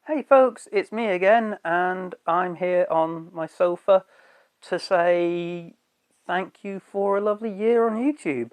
Hey folks, it's me again, and I'm here on my sofa to say thank you for a lovely year on YouTube.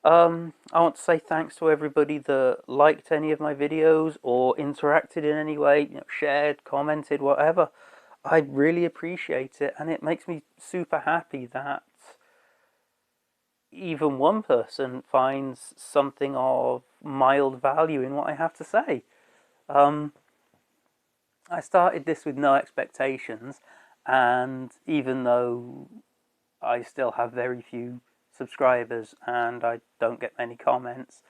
I want to say thanks to everybody that liked any of my videos or interacted in any way, shared, commented, whatever. I really appreciate it, and it makes me super happy that even one person finds something of mild value in what I have to say. Um, I started this with no expectations, and even though I still have very few subscribers and I don't get many comments,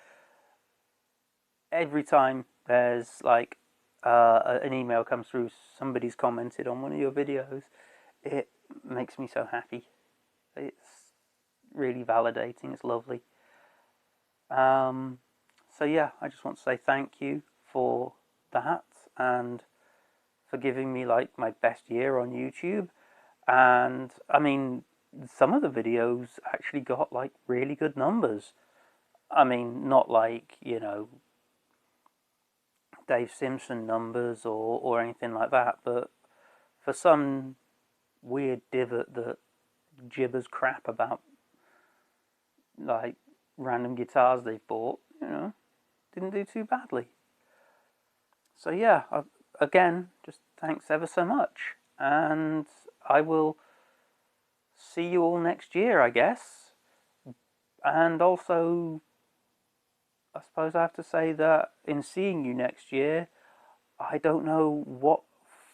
every time there's like an email comes through, somebody's commented on one of your videos, it makes me so happy. It's really validating, it's lovely. Um, so yeah, I just want to say thank you for that and for giving me like my best year on YouTube. And I mean, some of the videos actually got like really good numbers. I mean, not like, Dave Simpson numbers or anything like that, but for some weird divot that gibbers crap about like random guitars they've bought, didn't do too badly. So yeah, again, just thanks ever so much. And I will see you all next year, I guess. And also, I suppose I have to say that in seeing you next year, I don't know what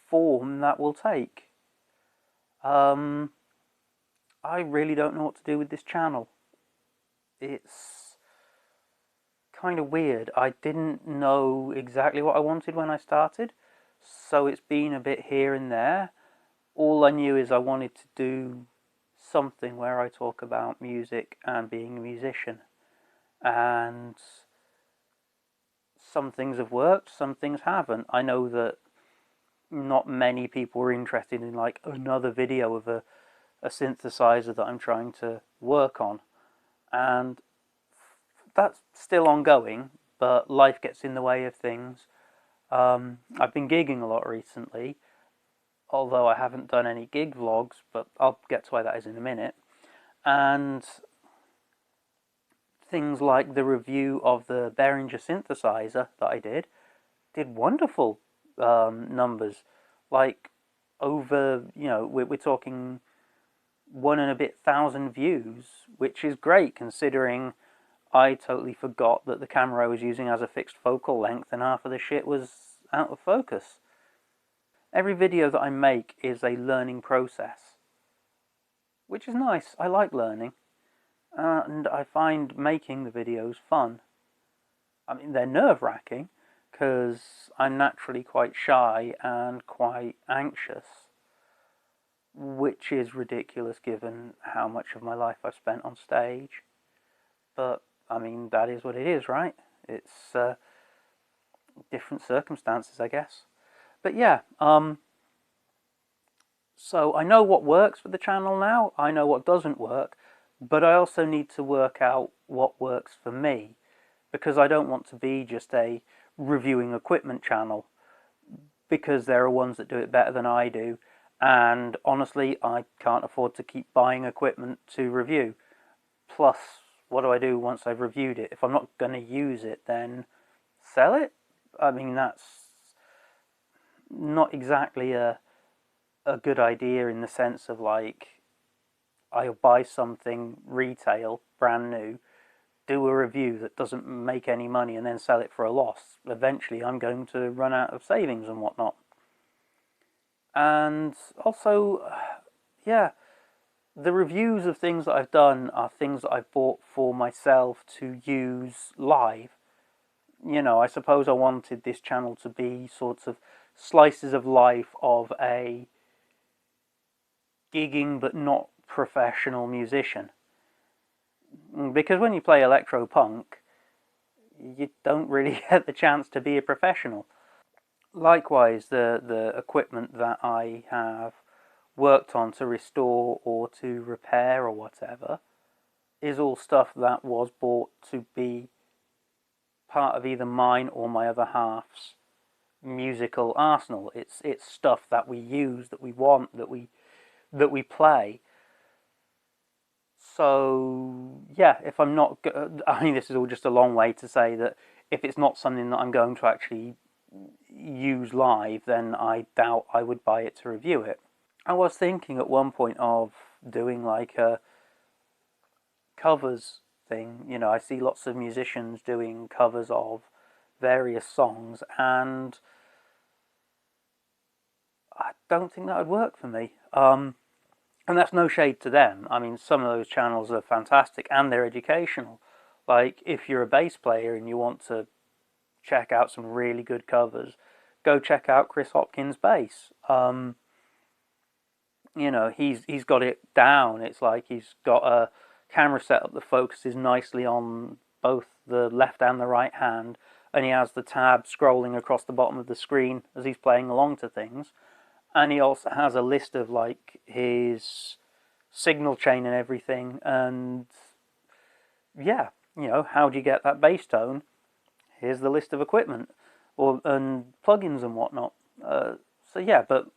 form that will take. Um, I really don't know what to do with this channel. It's kind of weird. I didn't know exactly what I wanted when I started, so it's been a bit here and there. All I knew is I wanted to do something where I talk about music and being a musician. And some things have worked, some things haven't. I know that not many people are interested in like another video of a synthesizer that I'm trying to work on, and that's still ongoing, but life gets in the way of things. I've been gigging a lot recently, although I haven't done any gig vlogs, but I'll get to why that is in a minute. And things like the review of the Behringer synthesizer that I did wonderful numbers. Like over, we're talking 1,000 views, which is great considering I totally forgot that the camera I was using has a fixed focal length and half of the shit was out of focus. Every video that I make is a learning process, which is nice. I like learning, and I find making the videos fun. I mean, they're nerve-wracking because I'm naturally quite shy and quite anxious, which is ridiculous given how much of my life I've spent on stage. But, I mean, that is what it is, right? It's different circumstances, I guess. But yeah, so I know what works for the channel now, I know what doesn't work, but I also need to work out what works for me, because I don't want to be just a reviewing equipment channel, because there are ones that do it better than I do, and honestly, I can't afford to keep buying equipment to review. Plus, what do I do once I've reviewed it? If I'm not going to use it, then sell it? I mean, that's not exactly a good idea in the sense of like, I'll buy something retail, brand new, do a review that doesn't make any money and then sell it for a loss. Eventually I'm going to run out of savings and whatnot. And also, yeah, the reviews of things that I've done are things that I've bought for myself to use live. I suppose I wanted this channel to be sorts of slices of life of a gigging but not professional musician. Because when you play electro punk, you don't really get the chance to be a professional. Likewise, the equipment that I have worked on to restore or to repair or whatever is all stuff that was bought to be part of either mine or my other half's musical arsenal. It's stuff that we use, that we want, that we play. So yeah, if I'm not, I mean, this is all just a long way to say that if it's not something that I'm going to actually use live, then I doubt I would buy it to review it. I was thinking at one point of doing like a covers thing. You know, I see lots of musicians doing covers of various songs, and I don't think that would work for me. And that's no shade to them. I mean, some of those channels are fantastic and they're educational. Like, if you're a bass player and you want to check out some really good covers, go check out Chris Hopkins' bass. You know, he's got it down. It's like he's got a camera setup that focuses nicely on both the left and the right hand, and he has the tab scrolling across the bottom of the screen as he's playing along to things. And he also has a list of like his signal chain and everything. And yeah, you know, how do you get that bass tone? Here's the list of equipment and plugins and whatnot. So yeah, but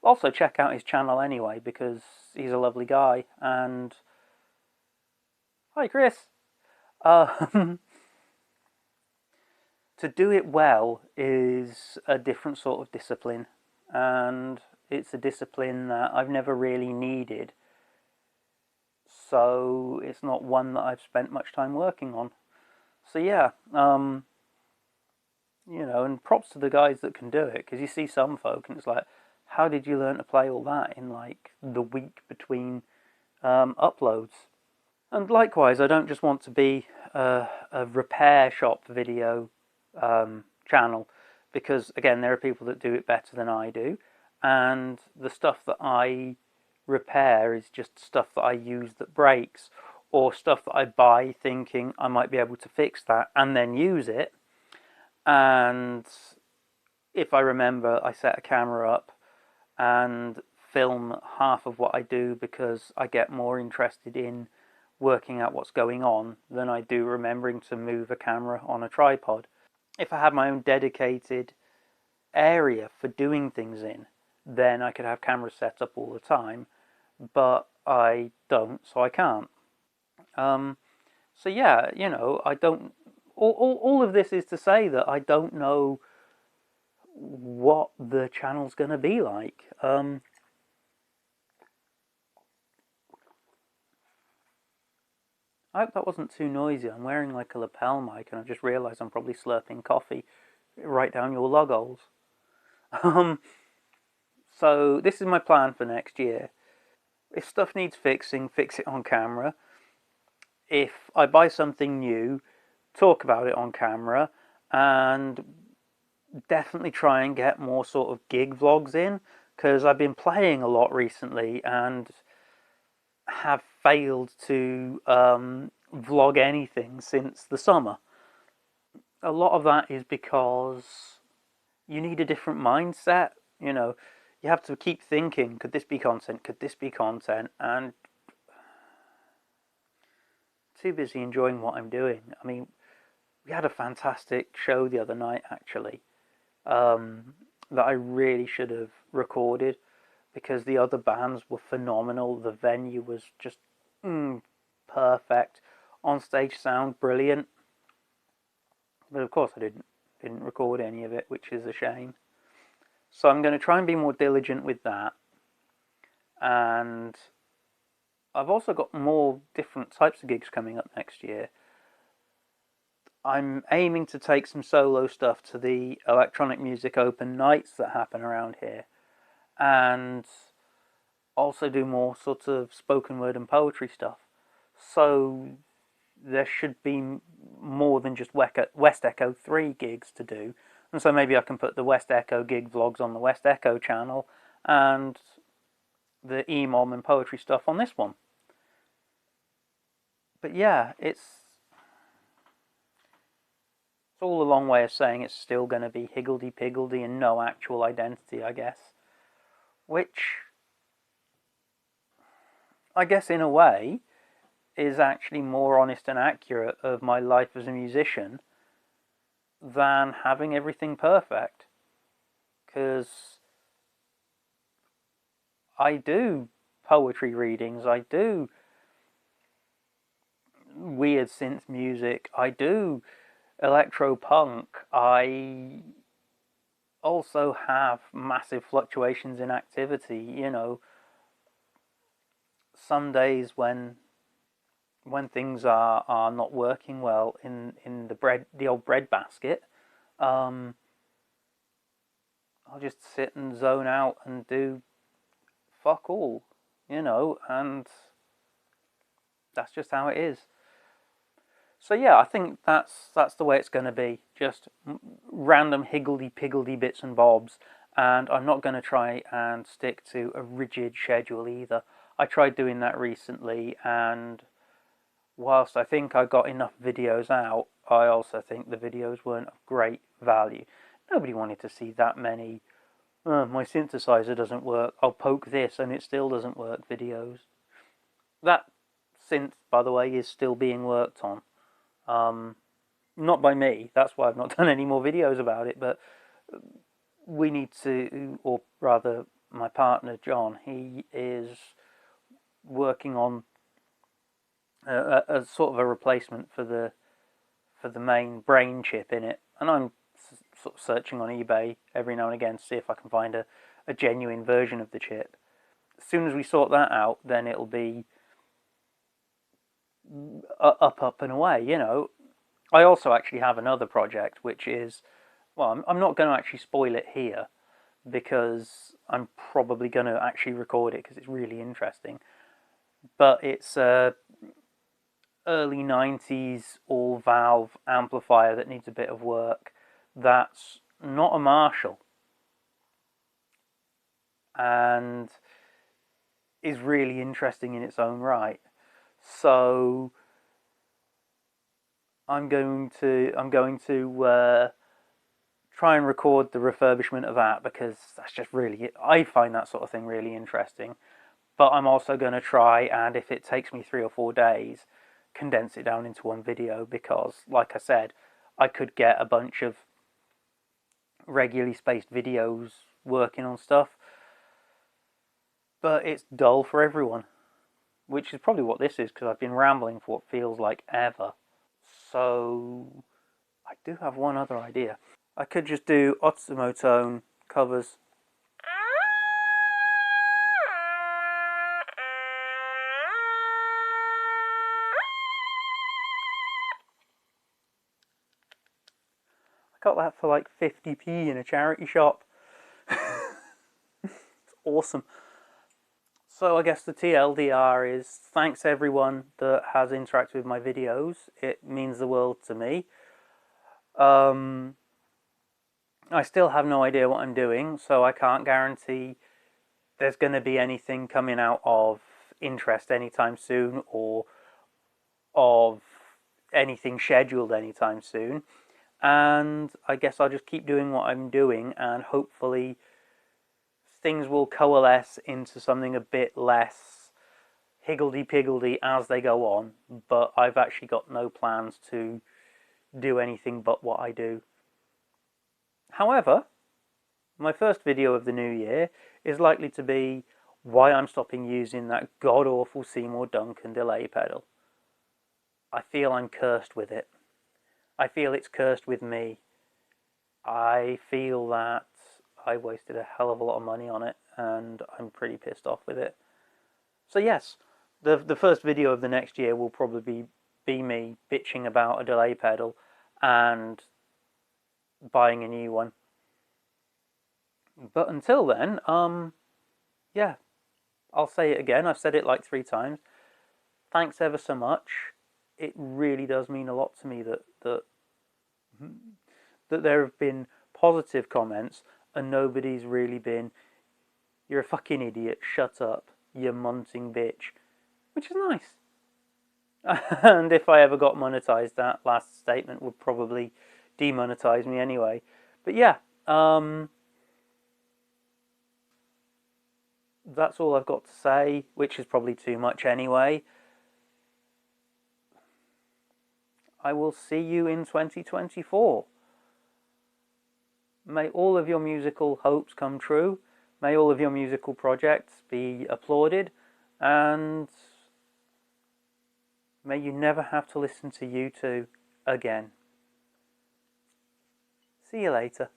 also check out his channel anyway, because he's a lovely guy. And hi, Chris. Uh, to do it well is a different sort of discipline, and it's a discipline that I've never really needed, so it's not one that I've spent much time working on. So yeah, you know, and props to the guys that can do it, because you see some folk and it's like, how did you learn to play all that in like the week between uploads? And likewise, I don't just want to be a repair shop video channel, because again, there are people that do it better than I do, and the stuff that I repair is just stuff that I use that breaks, or stuff that I buy thinking I might be able to fix that and then use it. And if I remember, I set a camera up and film half of what I do, because I get more interested in working out what's going on than I do remembering to move a camera on a tripod. If I had my own dedicated area for doing things in, then I could have cameras set up all the time, but I don't, so I can't. So yeah, you know, I don't. All of this is to say that I don't know what the channel's going to be like. I hope that wasn't too noisy. I'm wearing like a lapel mic, and I just realised I'm probably slurping coffee right down your log holes. So this is my plan for next year. If stuff needs fixing, fix it on camera. If I buy something new, talk about it on camera, and definitely try and get more sort of gig vlogs in, because I've been playing a lot recently and have failed to vlog anything since the summer. A lot of that is because you need a different mindset. You know, you have to keep thinking, could this be content? Could this be content? And too busy enjoying what I'm doing. I mean, we had a fantastic show the other night, actually, that I really should have recorded, because the other bands were phenomenal. The venue was just perfect. On stage sound brilliant. But of course I didn't record any of it, which is a shame. So I'm going to try and be more diligent with that. And I've also got more different types of gigs coming up next year. I'm aiming to take some solo stuff to the electronic music open nights that happen around here, and also do more sort of spoken word and poetry stuff. So there should be more than just West Echo 3 gigs to do. And so maybe I can put the West Echo gig vlogs on the West Echo channel, and the EMOM and poetry stuff on this one. But yeah, it's all a long way of saying it's still going to be higgledy-piggledy and no actual identity, I guess. Which, I guess in a way, is actually more honest and accurate of my life as a musician than having everything perfect. because I do poetry readings, I do weird synth music, I do electro punk, I also have massive fluctuations in activity. You know, some days when things are not working well in the old bread basket, I'll just sit and zone out and do fuck all, you know, and that's just how it is. So yeah, I think that's the way it's going to be. Just random higgledy-piggledy bits and bobs, and I'm not going to try and stick to a rigid schedule either. I tried doing that recently, and whilst I think I got enough videos out, I also think the videos weren't of great value. Nobody wanted to see that many, my synthesizer doesn't work, I'll poke this and it still doesn't work videos. That synth, by the way, is still being worked on. Not by me, that's why I've not done any more videos about it, but we need to, or rather my partner John, he is working on a sort of a replacement for the main brain chip in it, and I'm sort of searching on eBay every now and again to see if I can find a genuine version of the chip. As soon as we sort that out, then it'll be up and away, you know. I also actually have another project, which is, well, I'm not going to actually spoil it here, because I'm probably going to actually record it because it's really interesting. But it's a early 90s all-valve amplifier that needs a bit of work. That's not a Marshall, and is really interesting in its own right. So I'm going to try and record the refurbishment of that, because that's just really, I find that sort of thing really interesting. But I'm also going to try, and if it takes me 3 or 4 days, condense it down into one video, because like I said, I could get a bunch of regularly spaced videos working on stuff, but it's dull for everyone, which is probably what this is, because I've been rambling for what feels like ever. So I do have one other idea. I could just do Otsumotone covers. I got that for like 50p in a charity shop. It's awesome. So I guess the TLDR is, thanks everyone that has interacted with my videos. It means the world to me. I still have no idea what I'm doing, so I can't guarantee there's going to be anything coming out of interest anytime soon, or of anything scheduled anytime soon. And I guess I'll just keep doing what I'm doing, and hopefully things will coalesce into something a bit less higgledy-piggledy as they go on. But I've actually got no plans to do anything but what I do. However, my first video of the new year is likely to be why I'm stopping using that god-awful Seymour Duncan delay pedal. I feel I'm cursed with it. I feel it's cursed with me. I feel that I wasted a hell of a lot of money on it, and I'm pretty pissed off with it. So yes, the first video of the next year will probably be me bitching about a delay pedal and buying a new one. But until then, yeah, I'll say it again. I've said it like 3 times. Thanks ever so much. It really does mean a lot to me that there have been positive comments, and nobody's really been, you're a fucking idiot, shut up, you munting bitch, which is nice. And if I ever got monetized, that last statement would probably demonetize me anyway. But yeah, that's all I've got to say, which is probably too much anyway. I will see you in 2024. May all of your musical hopes come true. May all of your musical projects be applauded, and may you never have to listen to U2 again. See you later.